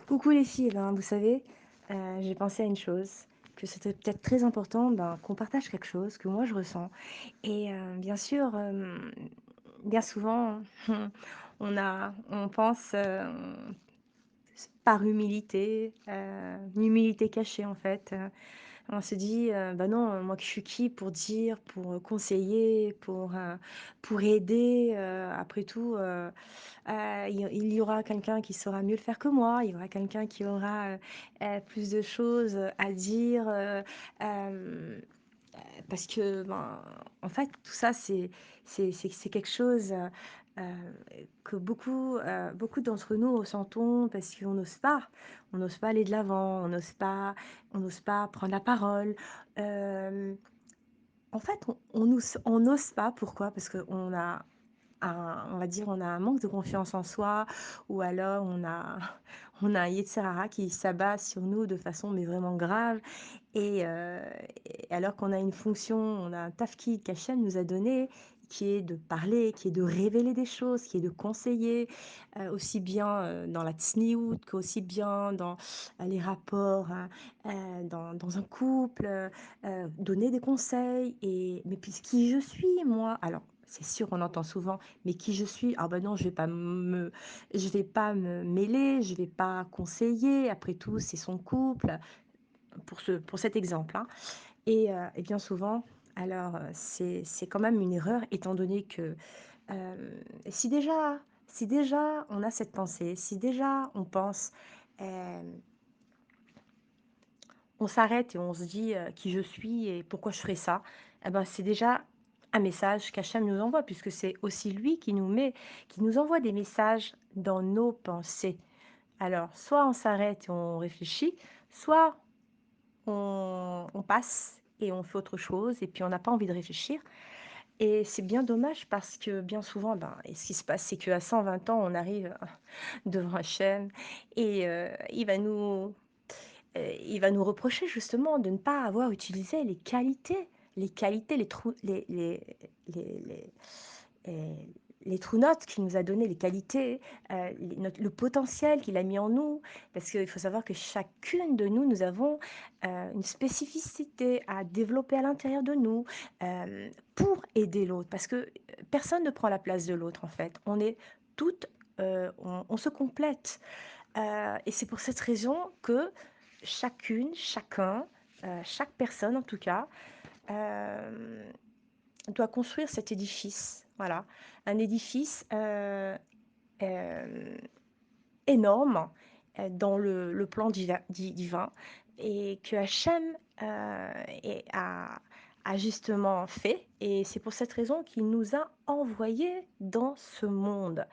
Coucou les filles, ben, vous savez, j'ai pensé à une chose, que c'était peut-être très important, ben, qu'on partage quelque chose que moi je ressens et bien sûr, bien souvent, on pense, par humilité, une humilité cachée en fait, on se dit, «Bah non, moi je suis qui pour dire, pour, conseiller, pour aider?» Après tout, il y aura quelqu'un qui saura mieux le faire que moi, il y aura quelqu'un qui aura, plus de choses, à dire, parce que, ben, en fait, tout ça, c'est quelque chose, que beaucoup d'entre nous ressentons parce qu'on n'ose pas. On n'ose pas aller de l'avant, on n'ose pas prendre la parole. Hem, En fait, on n'ose pas. Pourquoi? Parce qu'on a on va dire, on a un manque de confiance en soi ou alors on a un Yetzer qui s'abat sur nous de façon mais vraiment grave et alors qu'on a une fonction, on a un tafkid qu'Hachem nous a donné, qui est de parler, qui est de révéler des choses, qui est de conseiller, aussi bien, dans la tsniout qu'aussi bien dans, les rapports, dans un couple, donner des conseils mais puis qui je suis moi? Alors, c'est sûr, on entend souvent: «Mais qui je suis? Ah ben non, je vais pas me mêler, je vais pas conseiller, après tout, c'est son couple», pour cet exemple, hein. Et bien souvent, alors, c'est quand même une erreur étant donné que, si déjà on a cette pensée, si déjà on pense, hem, on s'arrête et on se dit, «Qui je suis et pourquoi je ferais ça?» et ben, c'est déjà un message qu'Hachem nous envoie puisque c'est aussi lui qui nous envoie des messages dans nos pensées. Alors, soit on s'arrête et on réfléchit, soit on passe et on fait autre chose et puis on n'a pas envie de réfléchir et c'est bien dommage parce que bien souvent, ben et ce qui se passe, c'est qu'à 120 ans, on arrive devant Hachem et il va nous reprocher justement de ne pas avoir utilisé les qualités, les les true notes qu'il nous a donné, les qualités, le potentiel qu'il a mis en nous. Parce qu'il faut savoir que chacune de nous, nous avons une spécificité à développer à l'intérieur de nous pour aider l'autre. Parce que personne ne prend la place de l'autre, en fait. On est toutes, on se complète. Et c'est pour cette raison que chacune, chacun, chaque personne en tout cas, hem, doit construire cet édifice, voilà. Un édifice, hem, énorme, dans le plan divin et que Hachem, a justement fait et c'est pour cette raison qu'il nous a envoyés dans ce monde.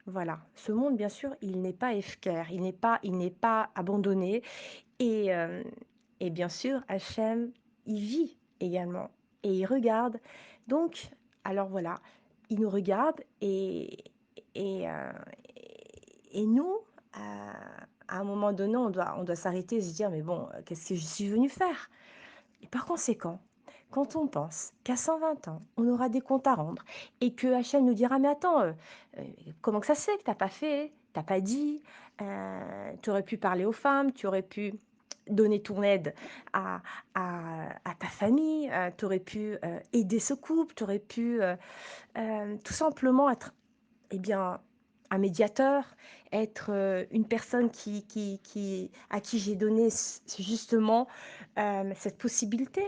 Voilà, ce monde bien sûr, il n'est pas Hefker, il n'est pas abandonné et bien sûr Hachem, il vit également et il regarde. Donc alors voilà, il nous regarde et nous, à un moment donné, on doit s'arrêter et se dire: «Mais bon, qu'est-ce que je suis venue faire?» Et par conséquent, quand on pense qu'à 120 ans, on aura des comptes à rendre et que Hachem nous dira: «Mais attends, heu, comment que ça se fait que tu as pas fait? Tu as pas dit? Tu aurais pu parler aux femmes, tu aurais pu donner ton aide à ta famille, tu aurais pu, aider ce couple, tu aurais pu, tout simplement être, eh bien, un médiateur, être, une personne à qui j'ai donné justement, cette possibilité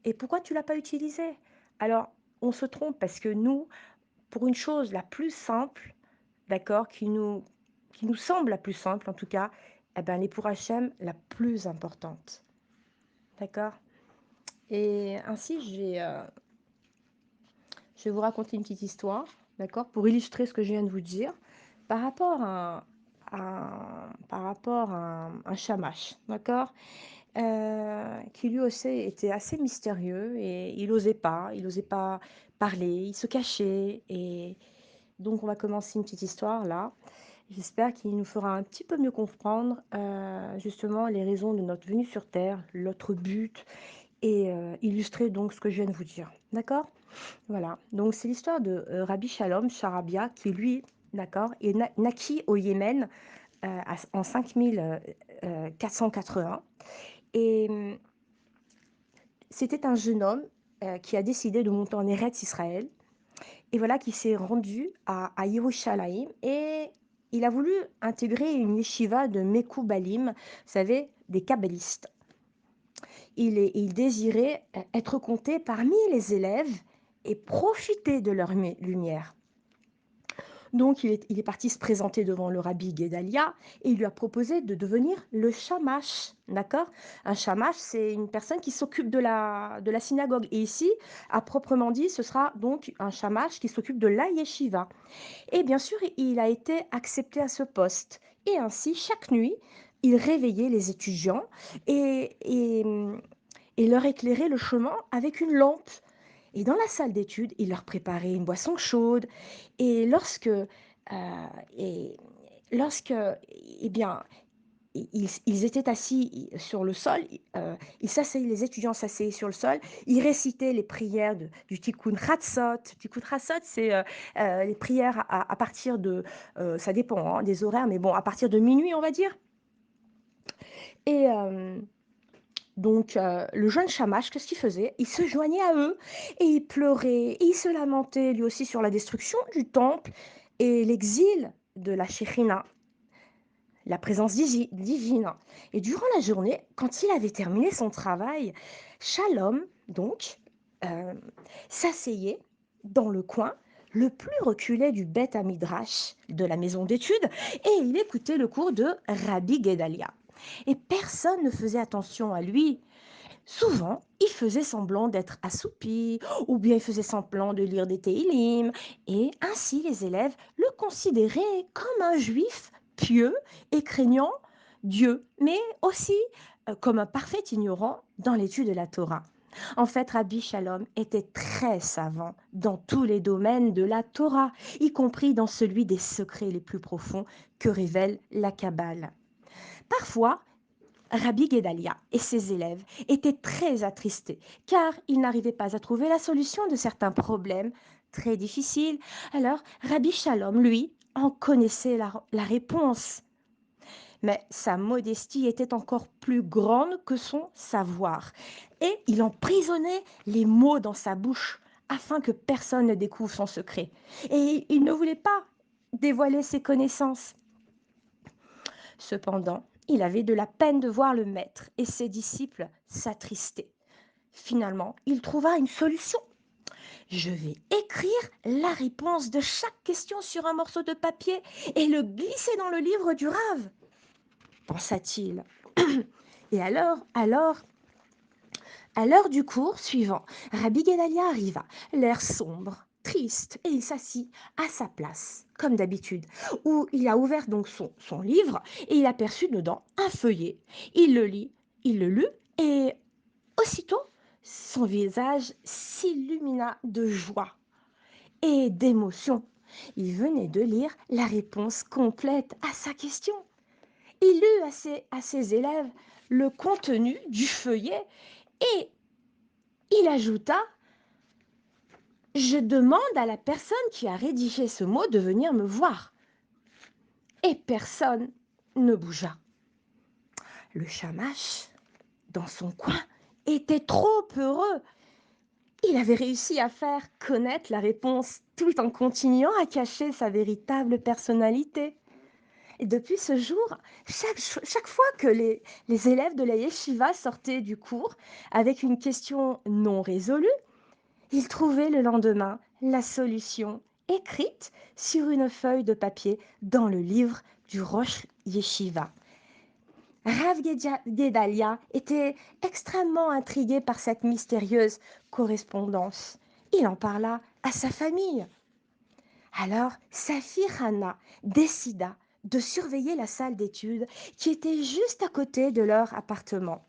et pourquoi tu l'as pas utilisée?» Alors, on se trompe parce que nous, pour une chose la plus simple, d'accord, qui nous semble la plus simple en tout cas, eh ben, elle est pour Hachem la plus importante, d'accord? Et ainsi, je vais vous raconter une petite histoire, d'accord? Pour illustrer ce que je viens de vous dire, par rapport à un shamash, d'accord? Qui lui aussi était assez mystérieux et il osait pas parler, il se cachait et donc on va commencer une petite histoire là. J'espère qu'il nous fera un petit peu mieux comprendre, justement les raisons de notre venue sur terre, notre but et illustrer donc ce que je viens de vous dire, d'accord? Voilà, donc c'est l'histoire de, Rabbi Shalom Charabia qui lui, d'accord, est naquit au Yémen, en 5480 et c'était un jeune homme, qui a décidé de monter en Eretz Israël et voilà qui s'est rendu à Yerushalayim et il a voulu intégrer une yeshiva de Mekoubalim, vous savez, des kabbalistes. Il désirait être compté parmi les élèves et profiter de leur lumière. Donc il est parti se présenter devant le rabbi Guédalia et il lui a proposé de devenir le shamash, d'accord? Un shamash, c'est une personne qui s'occupe de la synagogue. Et ici, à proprement dit, ce sera donc un shamash qui s'occupe de la yeshiva. Et bien sûr, il a été accepté à ce poste. Et ainsi, chaque nuit, il réveillait les étudiants et leur éclairait le chemin avec une lampe. Et dans la salle d'études, il leur préparait une boisson chaude. Et et lorsque eh bien, ils étaient assis sur le sol, ils s'asseyaient, les étudiants s'asseyaient sur le sol, ils récitaient les prières du Tikkun Hatzot. Tikkun Hatzot, c'est les prières à partir de, ça dépend hein, des horaires, mais bon, à partir de minuit, on va dire. Et donc, le jeune Shamash, qu'est-ce qu'il faisait? Il se joignait à eux et il pleurait, et il se lamentait lui aussi sur la destruction du temple et l'exil de la Shekhinah, la présence divine. Et durant la journée, quand il avait terminé son travail, Shalom, donc, euh, s'asseyait dans le coin le plus reculé du Beth Amidrash, de la maison d'études, et il écoutait le cours de Rabbi Gedalia. Et personne ne faisait attention à lui. Souvent, il faisait semblant d'être assoupi, ou bien il faisait semblant de lire des Télim, et ainsi les élèves le considéraient comme un juif pieux et craignant Dieu, mais aussi comme un parfait ignorant dans l'étude de la Torah. En fait, Rabbi Shalom était très savant dans tous les domaines de la Torah, y compris dans celui des secrets les plus profonds que révèle la Kabbale. Parfois, Rabbi Guédalia et ses élèves étaient très attristés car ils n'arrivaient pas à trouver la solution de certains problèmes très difficiles. Alors Rabbi Shalom, lui, en connaissait la réponse. Mais sa modestie était encore plus grande que son savoir. Et il emprisonnait les mots dans sa bouche afin que personne ne découvre son secret. Et il ne voulait pas dévoiler ses connaissances. Cependant, il avait de la peine de voir le maître et ses disciples s'attrister. Finalement, il trouva une solution. Je vais écrire la réponse de chaque question sur un morceau de papier et le glisser dans le livre du Rave, pensa-t-il. Et alors, à l'heure du cours suivant, Rabbi Gedalia arriva, l'air sombre, triste, et il s'assit à sa place, comme d'habitude, où il a ouvert donc son livre et il aperçut dedans un feuillet. Il le lut, et aussitôt, son visage s'illumina de joie et d'émotion. Il venait de lire la réponse complète à sa question. Il lut à ses élèves le contenu du feuillet et il ajouta: je demande à la personne qui a rédigé ce mot de venir me voir. Et personne ne bougea. Le Shamash, dans son coin, était trop heureux. Il avait réussi à faire connaître la réponse tout en continuant à cacher sa véritable personnalité. Et depuis ce jour, chaque fois que les élèves de la yeshiva sortaient du cours avec une question non résolue, ils trouvaient le lendemain la solution écrite sur une feuille de papier dans le livre du Rosh Yeshiva. Rav Gedalia était extrêmement intrigué par cette mystérieuse correspondance. Il en parla à sa famille. Alors, sa fille Hannah décida de surveiller la salle d'études qui était juste à côté de leur appartement.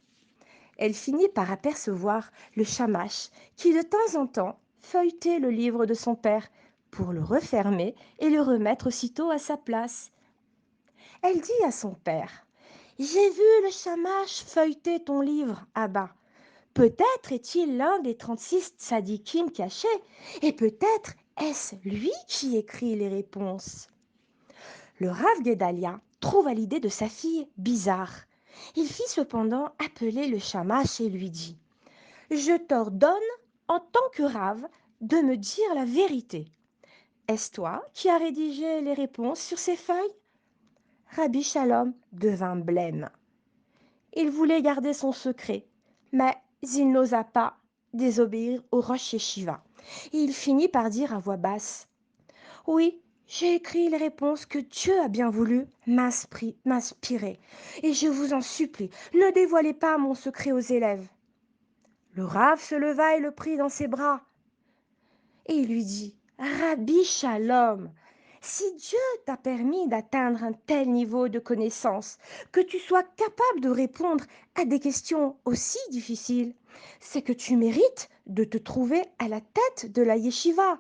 Elle finit par apercevoir le Shamash qui, de temps en temps, feuilletait le livre de son père pour le refermer et le remettre aussitôt à sa place. Elle dit à son père: j'ai vu le Shamash feuilleter ton livre, Abba. Peut-être est-il l'un des 36 tzadikim cachés, et peut-être est-ce lui qui écrit les réponses. Le Rav Gedalia trouva l'idée de sa fille bizarre. Il fit cependant appeler le Shamash et lui dit: Je t'ordonne, en tant que rave, de me dire la vérité. Est-ce toi qui as rédigé les réponses sur ces feuilles? Rabbi Shalom devint blême. Il voulait garder son secret, mais il n'osa pas désobéir au Rosh Yeshiva. Et il finit par dire à voix basse: Oui, j'ai écrit les réponses que Dieu a bien voulu m'inspirer. Et je vous en supplie, ne dévoilez pas mon secret aux élèves. Le rave se leva et le prit dans ses bras. Et il lui dit: Rabbi Shalom, si Dieu t'a permis d'atteindre un tel niveau de connaissance, que tu sois capable de répondre à des questions aussi difficiles, c'est que tu mérites de te trouver à la tête de la yeshiva.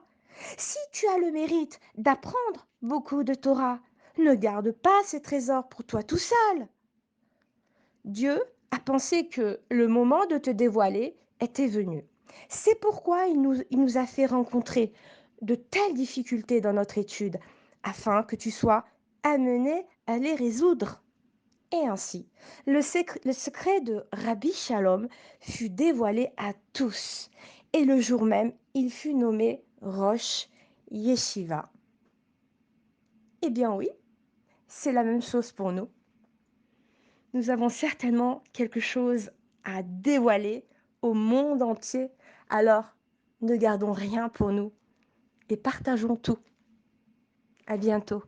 Si tu as le mérite d'apprendre beaucoup de Torah, ne garde pas ces trésors pour toi tout seul. Dieu a pensé que le moment de te dévoiler était venu. C'est pourquoi il nous a fait rencontrer de telles difficultés dans notre étude, afin que tu sois amené à les résoudre. Et ainsi, le secret de Rabbi Shalom fut dévoilé à tous. Et le jour même, il fut nommé Rosh Yeshiva. Eh bien oui, c'est la même chose pour nous. Nous avons certainement quelque chose à dévoiler au monde entier. Alors, ne gardons rien pour nous et partageons tout. À bientôt.